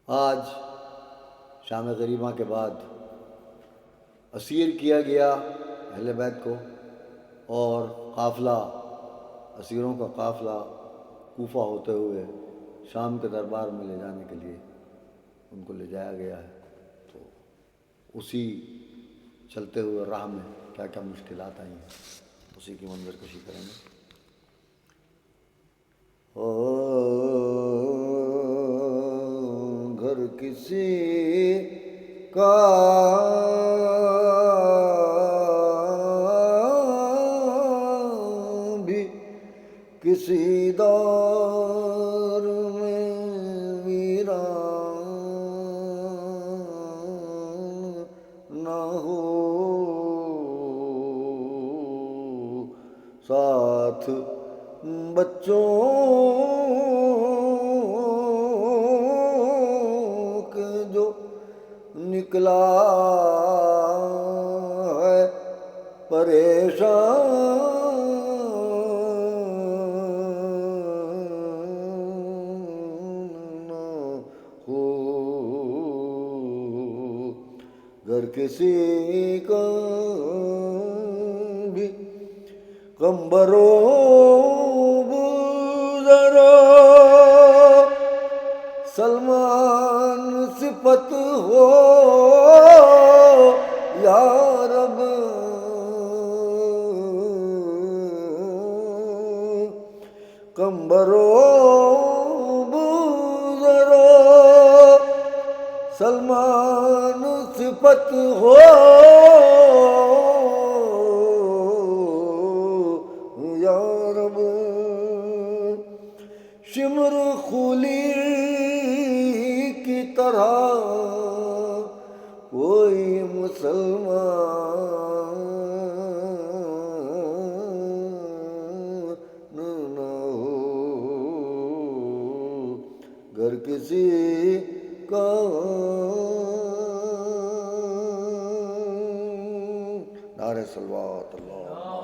آج شام غریبہ کے بعد اسیر کیا گیا اہل بیت کو، اور قافلہ اسیروں کا قافلہ کوفہ ہوتے ہوئے شام کے دربار میں لے جانے کے لیے ان کو لے جایا گیا ہے۔ تو اسی چلتے ہوئے راہ میں کیا کیا مشکلات آئی ہیں اسی کی منظر کشی کریں گے۔ گھر کسی کا بھی کسی دور میں ویران نہ ہو، ساتھ بچوں کے جو نکلا ہے پریشان نہ ہو، گر کسی کا بھی قمبرو بزرو سلمان صفت ہو یا رب، قمبرو بزرو سلمان صفت ہو یا رب، شمر خلی کی طرح کوئی مسلمان نہ ہو، گر کسی کا نعرہ صلوات اللہ